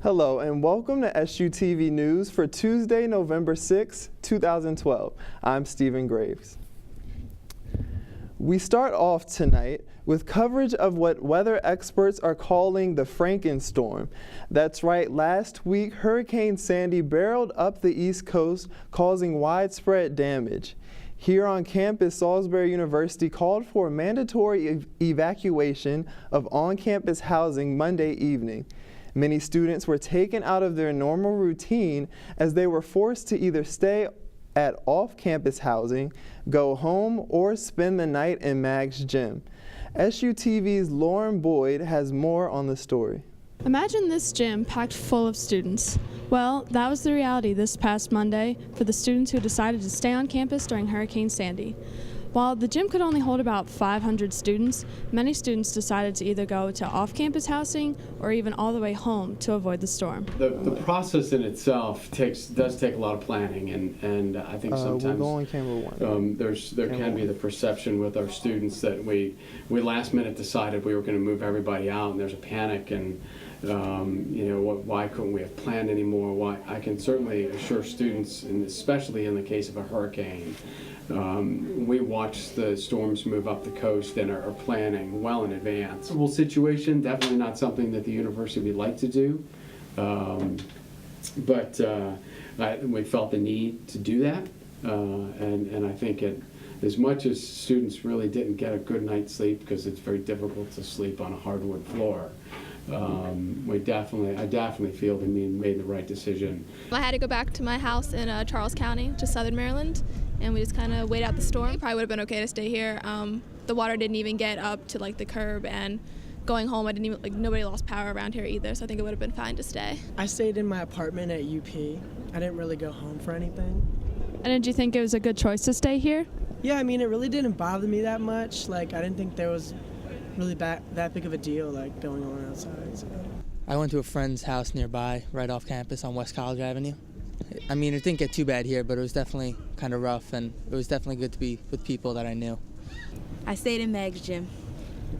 Hello and welcome to SUTV News for Tuesday, November 6, 2012. I'm Stephen Graves. We start off tonight with coverage of what weather experts are calling the Frankenstorm. That's right, last week Hurricane Sandy barreled up the East Coast, causing widespread damage. Here on campus, Salisbury University called for a mandatory evacuation of on-campus housing Monday evening. Many students were taken out of their normal routine as they were forced to either stay at off-campus housing, go home, or spend the night in Mag's gym. SUTV's Lauren Boyd has more on the story. Imagine this gym packed full of students. Well, that was the reality this past Monday for the students who decided to stay on campus during Hurricane Sandy. While the gym could only hold about 500 students, many students decided to either go to off-campus housing or even all the way home to avoid the storm. The process in itself does take a lot of planning, and I think sometimes we'll go on camera one. there can be the perception with our students that we last minute decided we were going to move everybody out, and there's a panic, and why couldn't we have planned anymore? Why? I can certainly assure students, and especially in the case of a hurricane, we watch the storms move up the coast and are planning well in advance. Well, situation, definitely not something that the university would like to do, but we felt the need to do that, and I think as much as students really didn't get a good night's sleep because it's very difficult to sleep on a hardwood floor, I definitely feel we made the right decision. I had to go back to my house in Charles County, just southern Maryland, and we just kind of wait out the storm. It probably would have been okay to stay here. The water didn't even get up to the curb, and going home, I didn't even nobody lost power around here either, so I think it would have been fine to stay. I stayed in my apartment at UP. I didn't really go home for anything. And did you think it was a good choice to stay here? Yeah, I mean, it really didn't bother me that much. I didn't think there was really that big of a deal going on outside. So. I went to a friend's house nearby, right off campus on West College Avenue. I mean, it didn't get too bad here, but it was definitely kind of rough, and it was definitely good to be with people that I knew. I stayed in Mag's gym.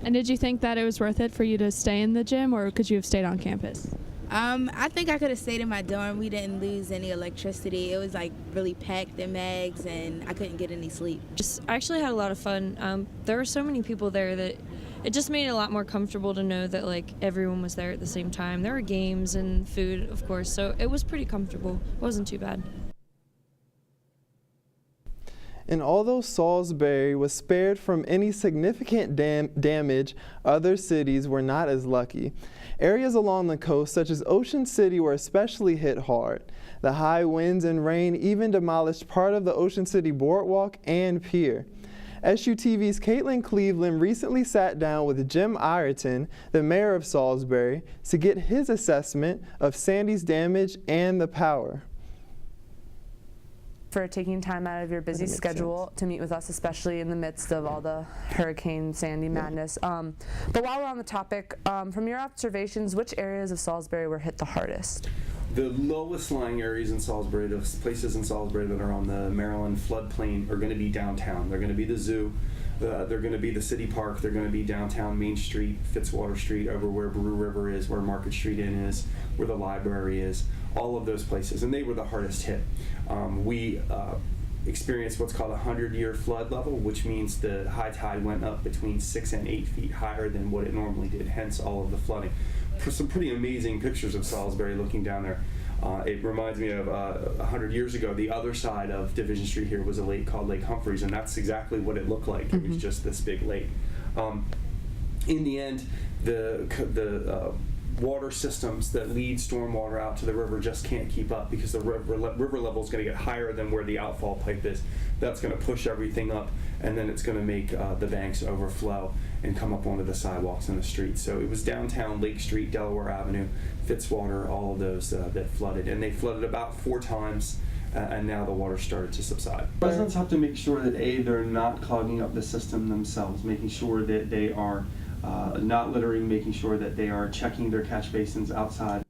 And did you think that it was worth it for you to stay in the gym, or could you have stayed on campus? I think I could have stayed in my dorm. We didn't lose any electricity. It was really packed in Mag's, and I couldn't get any sleep. I actually had a lot of fun. There were so many people there that it just made it a lot more comfortable to know that everyone was there at the same time. There were games and food, of course, so it was pretty comfortable. It wasn't too bad. And although Salisbury was spared from any significant damage, other cities were not as lucky. Areas along the coast, such as Ocean City, were especially hit hard. The high winds and rain even demolished part of the Ocean City boardwalk and pier. SUTV's Caitlin Cleveland recently sat down with Jim Ireton, the mayor of Salisbury, to get his assessment of Sandy's damage and the power. For taking time out of your busy schedule to meet with us, especially in the midst of all the Hurricane Sandy madness. But while we're on the topic, from your observations, which areas of Salisbury were hit the hardest? The lowest lying areas in Salisbury, the places in Salisbury that are on the Maryland floodplain, are going to be downtown. They're going to be the zoo, they're going to be the city park, they're going to be downtown Main Street, Fitzwater Street, over where Brew River is, where Market Street Inn is, where the library is, all of those places, and they were the hardest hit. We experienced what's called a 100-year flood level, which means the high tide went up between 6 and 8 feet higher than what it normally did, hence all of the flooding. Some pretty amazing pictures of Salisbury looking down there. It reminds me of 100 years ago, the other side of Division Street here was a lake called Lake Humphreys, and that's exactly what it looked like. It was just this big lake. In the end, the water systems that lead stormwater out to the river just can't keep up because the river level is going to get higher than where the outfall pipe is. That's going to push everything up, and then it's going to make the banks overflow and come up onto the sidewalks and the streets. So it was downtown, Lake Street, Delaware Avenue, Fitzwater, all of those that flooded. And they flooded about 4 times, and now the water started to subside. Residents have to make sure that they're not clogging up the system themselves, making sure that they are not littering, making sure that they are checking their catch basins outside.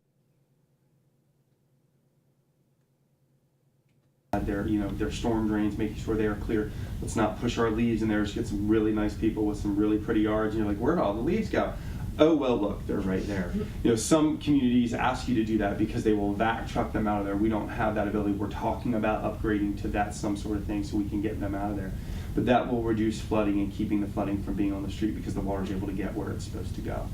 Their storm drains, making sure they are clear. Let's not push our leaves in there. Just get some really nice people with some really pretty yards, and you're like, where'd all the leaves go? oh, well, look, they're right there. You know, some communities ask you to do that because they will vac truck them out of there. We don't have that ability. We're talking about upgrading to that some sort of thing so we can get them out of there. But that will reduce flooding and keeping the flooding from being on the street because the water is able to get where it's supposed to go.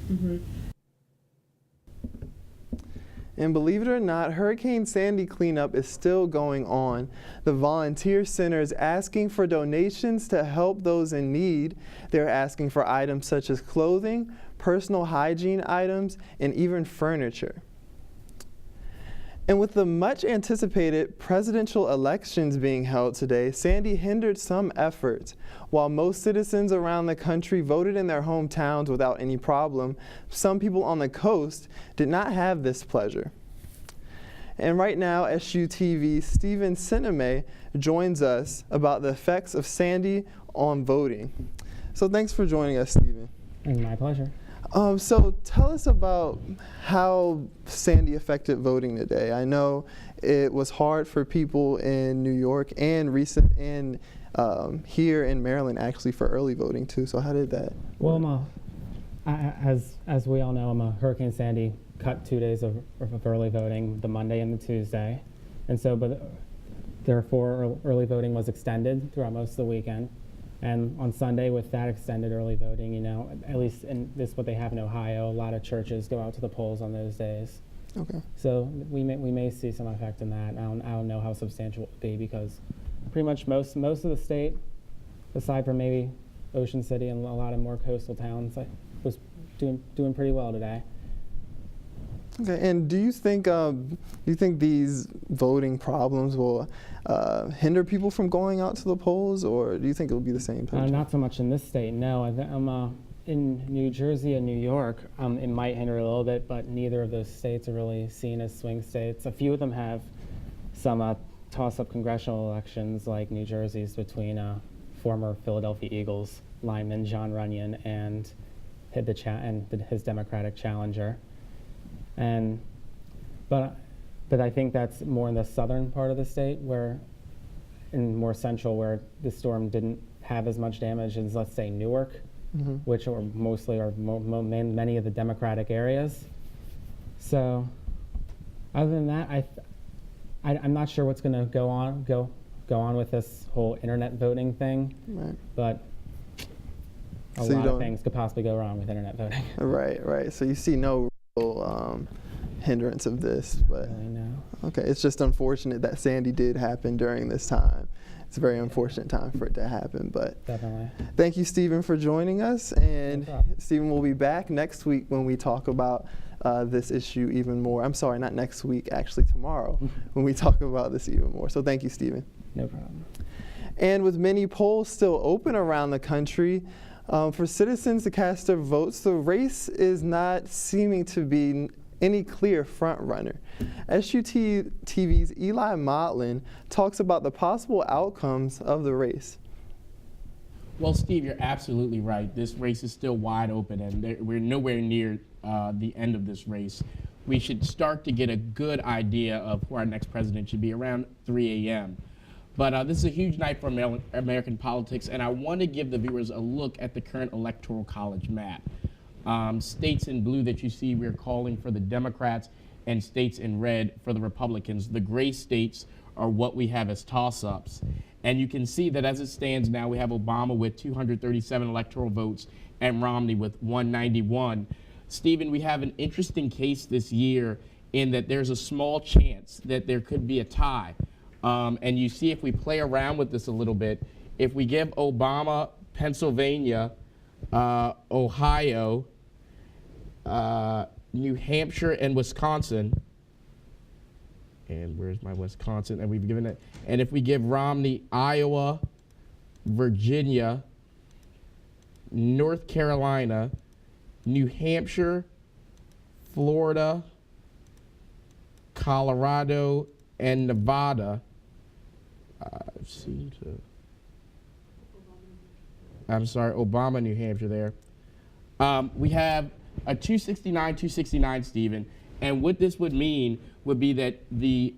And believe it or not, Hurricane Sandy cleanup is still going on. The Volunteer Center is asking for donations to help those in need. They're asking for items such as clothing, personal hygiene items, and even furniture. And with the much anticipated presidential elections being held today, Sandy hindered some efforts. While most citizens around the country voted in their hometowns without any problem, some people on the coast did not have this pleasure. And right now, SUTV Stephen Sineme joins us about the effects of Sandy on voting. So thanks for joining us, Stephen. My pleasure. So tell us about how Sandy affected voting today. I know it was hard for people in New York and here in Maryland actually for early voting too. So how did that work? Well, as we all know, Hurricane Sandy cut 2 days of early voting, the Monday and the Tuesday, and so therefore early voting was extended throughout most of the weekend. And on Sunday, with that extended early voting, you know, at least in this what they have in Ohio, a lot of churches go out to the polls on those days. Okay. So we may see some effect in that. I don't know how substantial it will be because pretty much most of the state, aside from maybe Ocean City and a lot of more coastal towns, was doing pretty well today. Okay. And do you think these voting problems will hinder people from going out to the polls, or do you think it will be the same picture? Not so much in this state, no. In New Jersey and New York, it might hinder a little bit, but neither of those states are really seen as swing states. A few of them have some toss-up congressional elections, like New Jersey's between former Philadelphia Eagles lineman John Runyon and his Democratic challenger. But I think that's more in the southern part of the state, in more central, where the storm didn't have as much damage as, let's say, Newark, which are many of the Democratic areas. So, other than that, I'm not sure what's going to go on with this whole internet voting thing, right. But a lot of things could possibly go wrong with internet voting. Right. So you see no real hindrance of this, but really, no. Okay, it's just unfortunate that Sandy did happen during this time. It's a very unfortunate time for it to happen, but definitely. Thank you, Stephen, for joining us, and no problem. Stephen will be back next week when we talk about this issue even more. I'm sorry, not next week, actually tomorrow, when we talk about this even more. So thank you, Stephen. No problem. And with many polls still open around the country, for citizens to cast their votes, the race is not seeming to be any clear front runner. SUTV's Eli Motlin talks about the possible outcomes of the race. Well, Steve, you're absolutely right. This race is still wide open, and we're nowhere near the end of this race. We should start to get a good idea of who our next president should be around 3 a.m. But this is a huge night for American politics, and I want to give the viewers a look at the current Electoral College map. States in blue that you see, we're calling for the Democrats, and states in red for the Republicans. The gray states are what we have as toss-ups. And you can see that as it stands now, we have Obama with 237 electoral votes and Romney with 191. Stephen, we have an interesting case this year in that there's a small chance that there could be a tie. And you see, if we play around with this a little bit, if we give Obama Pennsylvania, Ohio, New Hampshire, and Wisconsin, and where's my Wisconsin? And we've given it. And if we give Romney Iowa, Virginia, North Carolina, New Hampshire, Florida, Colorado, and Nevada. Obama, New Hampshire there. We have a 269, Stephen. And what this would mean would be that the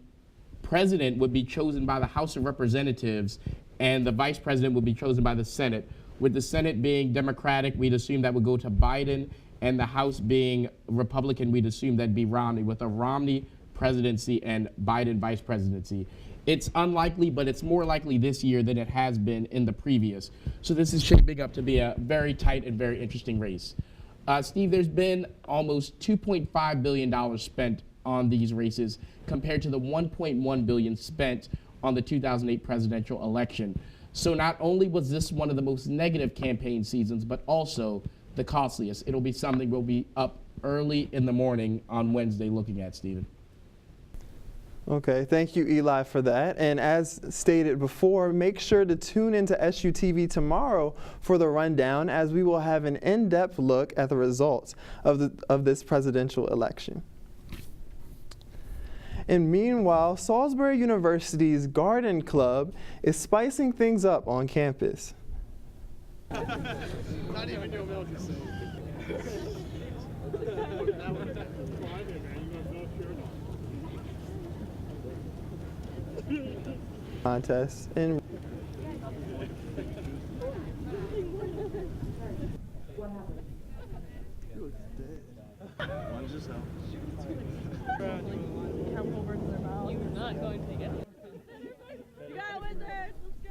president would be chosen by the House of Representatives and the vice president would be chosen by the Senate. With the Senate being Democratic, we'd assume that would go to Biden and the House being Republican, we'd assume that'd be Romney, with a Romney presidency and Biden vice presidency. It's unlikely, but it's more likely this year than it has been in the previous. So this is shaping up to be a very tight and very interesting race. Steve, there's been almost $2.5 billion spent on these races compared to the $1.1 billion spent on the 2008 presidential election. So not only was this one of the most negative campaign seasons, but also the costliest. It'll be something we'll be up early in the morning on Wednesday looking at, Stephen. Okay, thank you, Eli, for that. And as stated before, make sure to tune into SUTV tomorrow for the rundown, as we will have an in-depth look at the results of this presidential election. And meanwhile, Salisbury University's Garden Club is spicing things up on campus. Not even your milk is safe. Contest in You're not going to get it. You got it, Wizards! Let's go!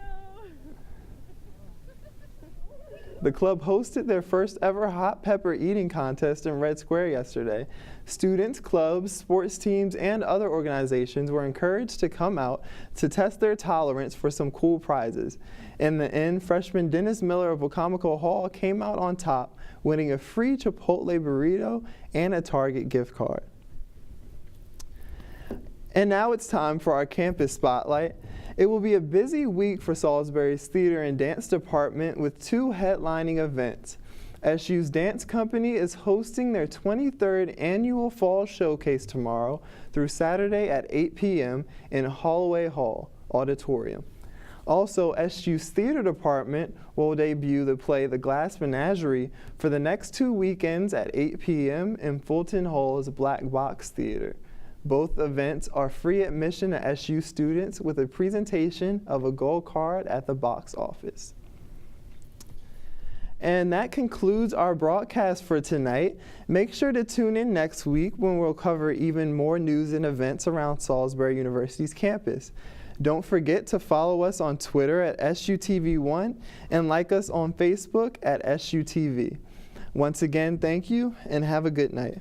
The club hosted their first ever hot pepper eating contest in Red Square yesterday. Students, clubs, sports teams, and other organizations were encouraged to come out to test their tolerance for some cool prizes. In the end, freshman Dennis Miller of Wacomico Hall came out on top, winning a free Chipotle burrito and a Target gift card. And now it's time for our campus spotlight. It will be a busy week for Salisbury's Theater and Dance Department with 2 headlining events. SU's Dance Company is hosting their 23rd annual Fall Showcase tomorrow through Saturday at 8 p.m. in Holloway Hall Auditorium. Also, SU's Theater Department will debut the play The Glass Menagerie for the next 2 weekends at 8 p.m. in Fulton Hall's Black Box Theater. Both events are free admission to SU students with a presentation of a gold card at the box office. And that concludes our broadcast for tonight. Make sure to tune in next week when we'll cover even more news and events around Salisbury University's campus. Don't forget to follow us on Twitter at SUTV1 and like us on Facebook at SUTV. Once again, thank you and have a good night.